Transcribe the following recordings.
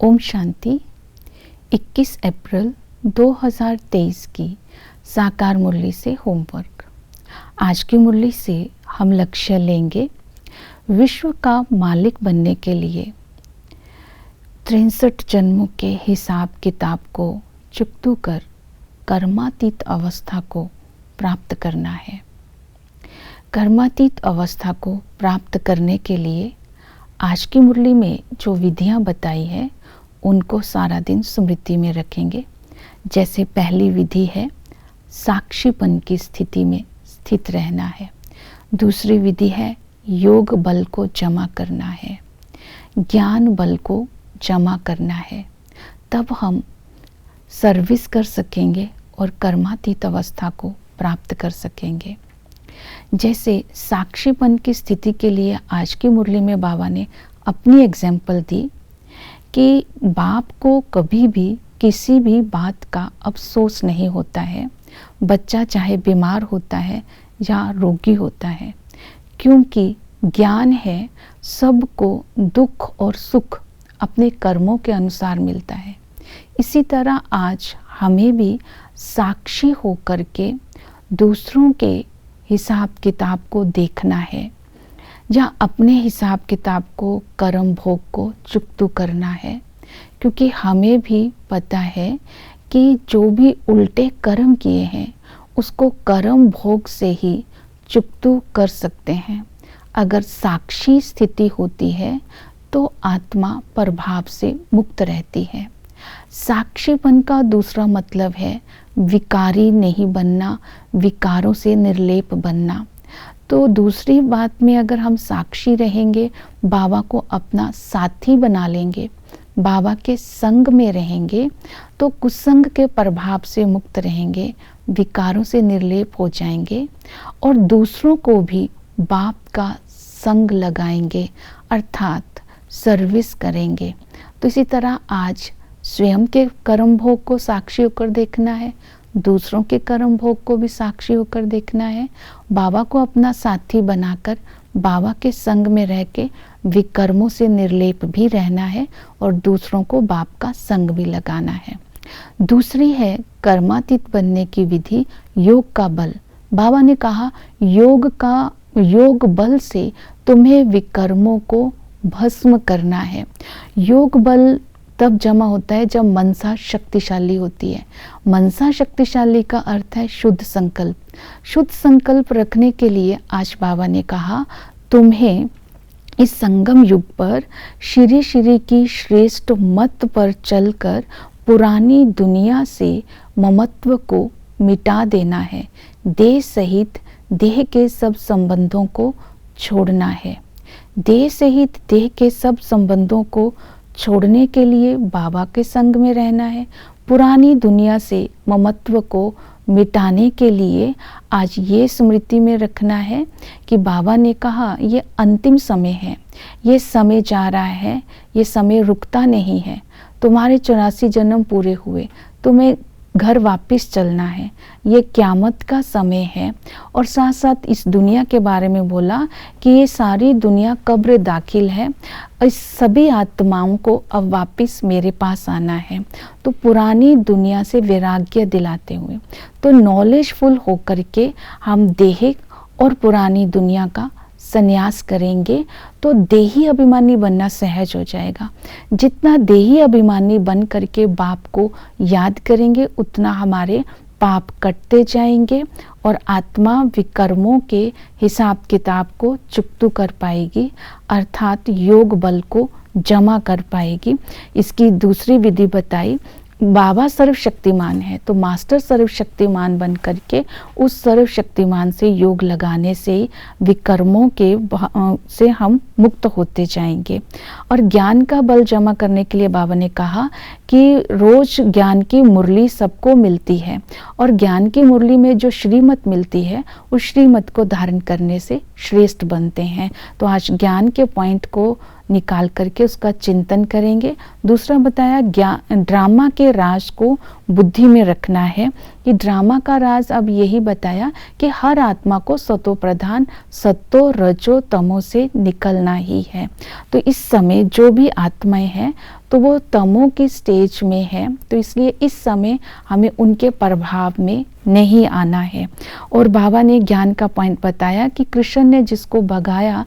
ओम शांति। 21 अप्रैल 2023 की साकार मुरली से होमवर्क। आज की मुरली से हम लक्ष्य लेंगे विश्व का मालिक बनने के लिए 63 जन्मों के हिसाब किताब को चुकतू कर कर्मातीत अवस्था को प्राप्त करना है। कर्मातीत अवस्था को प्राप्त करने के लिए आज की मुरली में जो विधियां बताई है उनको सारा दिन स्मृति में रखेंगे। जैसे पहली विधि है साक्षीपन की स्थिति में स्थित रहना है। दूसरी विधि है योग बल को जमा करना है, ज्ञान बल को जमा करना है। तब हम सर्विस कर सकेंगे और कर्मातीत अवस्था को प्राप्त कर सकेंगे। जैसे साक्षीपन की स्थिति के लिए आज की मुरली में बाबा ने अपनी एग्जाम्पल दी कि बाप को कभी भी किसी भी बात का अफसोस नहीं होता है, बच्चा चाहे बीमार होता है या रोगी होता है, क्योंकि ज्ञान है सबको दुख और सुख अपने कर्मों के अनुसार मिलता है। इसी तरह आज हमें भी साक्षी होकर के दूसरों के हिसाब किताब को देखना है या अपने हिसाब किताब को कर्म भोग को चुकतू करना है, क्योंकि हमें भी पता है कि जो भी उल्टे कर्म किए हैं उसको कर्म भोग से ही चुकतू कर सकते हैं। अगर साक्षी स्थिति होती है तो आत्मा प्रभाव से मुक्त रहती है। साक्षीपन का दूसरा मतलब है विकारी नहीं बनना, विकारों से निर्लेप बनना। तो दूसरी बात में अगर हम साक्षी रहेंगे, बाबा को अपना साथी बना लेंगे, बाबा के संग में रहेंगे तो कुसंग के प्रभाव से मुक्त रहेंगे, विकारों से निर्लेप हो जाएंगे और दूसरों को भी बाप का संग लगाएंगे, अर्थात सर्विस करेंगे। तो इसी तरह आज स्वयं के कर्म भोग को साक्षी होकर देखना है, दूसरों के कर्म भोग को भी साक्षी होकर देखना है, बाबा को अपना साथी बनाकर बाबा के संग में रह के विकर्मों से निर्लेप भी रहना है और दूसरों को बाप का संग भी लगाना है। दूसरी है कर्मातीत बनने की विधि योग का बल। बाबा ने कहा योग बल से तुम्हें विकर्मों को भस्म करना है। योग बल तब जमा होता है जब मनसा शक्तिशाली होती है। मनसा शक्तिशाली का अर्थ है शुद्ध संकल्प। शुद्ध संकल्प रखने के लिए आज बाबा ने कहा तुम्हें इस संगम युग पर श्री श्री की श्रेष्ठ मत पर चलकर पुरानी दुनिया से ममत्व को मिटा देना है। देह सहित देह के सब संबंधों को छोड़ना है। देह सहित देह के सब संबंधों को छोड़ने के लिए बाबा के संग में रहना है। पुरानी दुनिया से ममत्व को मिटाने के लिए आज ये स्मृति में रखना है कि बाबा ने कहा ये अंतिम समय है, ये समय जा रहा है, ये समय रुकता नहीं है। तुम्हारे 84 जन्म पूरे हुए, तुम्हें घर वापस चलना है, ये क़यामत का समय है। और साथ साथ इस दुनिया के बारे में बोला कि ये सारी दुनिया कब्र दाखिल है, इस सभी आत्माओं को अब वापस मेरे पास आना है। तो पुरानी दुनिया से वैराग्य दिलाते हुए तो नॉलेजफुल होकर के हम देह और पुरानी दुनिया का संन्यास करेंगे तो देही अभिमानी बनना सहज हो जाएगा। जितना देही अभिमानी बन करके बाप को याद करेंगे उतना हमारे पाप कटते जाएंगे और आत्मा विकर्मों के हिसाब किताब को चुकतू कर पाएगी, अर्थात योग बल को जमा कर पाएगी। इसकी दूसरी विधि बताई बाबा सर्वशक्तिमान है तो मास्टर सर्वशक्तिमान बन करके उस सर्वशक्तिमान से योग लगाने से विकर्मों के से हम मुक्त होते जाएंगे। और ज्ञान का बल जमा करने के लिए बाबा ने कहा कि रोज ज्ञान की मुरली सबको मिलती है और ज्ञान की मुरली में जो श्रीमत मिलती है उस श्रीमत को धारण करने से श्रेष्ठ बनते हैं। तो आज ज्ञान के पॉइंट को निकाल करके उसका चिंतन करेंगे। दूसरा बताया ड्रामा के राज को बुद्धि में रखना है कि ड्रामा का राज अब यही बताया कि हर आत्मा को सतो प्रधान सत्तो रजो तमो से निकलना ही है। तो इस समय जो भी आत्माएं हैं तो वो तमो की स्टेज में है, तो इसलिए इस समय हमें उनके प्रभाव में नहीं आना है। और बाबा ने ज्ञान का पॉइंट बताया कि कृष्ण ने जिसको भगाया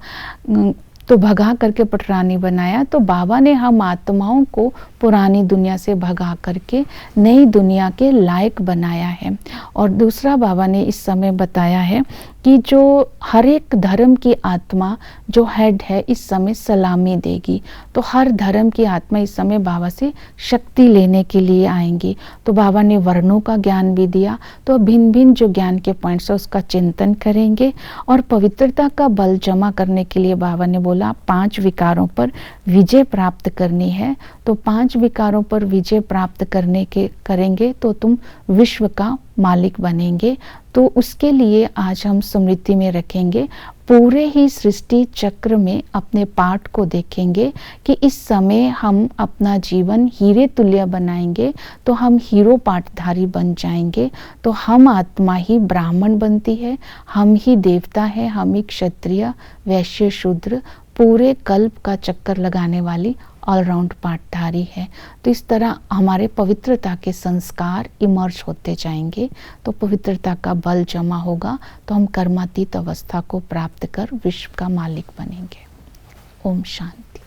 तो भगा करके पटरानी बनाया, तो बाबा ने हम आत्माओं को पुरानी दुनिया से भगा करके नई दुनिया के लायक बनाया है। और दूसरा बाबा ने इस समय बताया है कि जो हर एक धर्म की आत्मा जो हेड है इस समय सलामी देगी, तो हर धर्म की आत्मा इस समय बाबा से शक्ति लेने के लिए आएंगी। तो बाबा ने वर्णों का ज्ञान भी दिया, तो भिन्न भिन्न जो ज्ञान के पॉइंट्स है उसका चिंतन करेंगे। और पवित्रता का बल जमा करने के लिए बाबा ने बोला 5 विकारों पर विजय प्राप्त करनी है। तो 5 विकारों पर विजय प्राप्त करेंगे तो तुम विश्व का मालिक बनेंगे। तो उसके लिए आज हम स्मृति में रखेंगे, पूरे ही सृष्टि चक्र में अपने पाठ को देखेंगे कि इस समय हम अपना जीवन हीरे तुल्य बनाएंगे तो हम हीरो पाठधारी बन जाएंगे। तो हम आत्मा ही ब्राह्मण बनती है, हम ही देवता है, हम ही क्षत्रिय वैश्य शूद्र पूरे कल्प का चक्कर लगाने वाली ऑलराउंड पाठधारी है। तो इस तरह हमारे पवित्रता के संस्कार इमर्ज होते जाएंगे, तो पवित्रता का बल जमा होगा, तो हम कर्मातीत अवस्था को प्राप्त कर विश्व का मालिक बनेंगे। ओम शांति।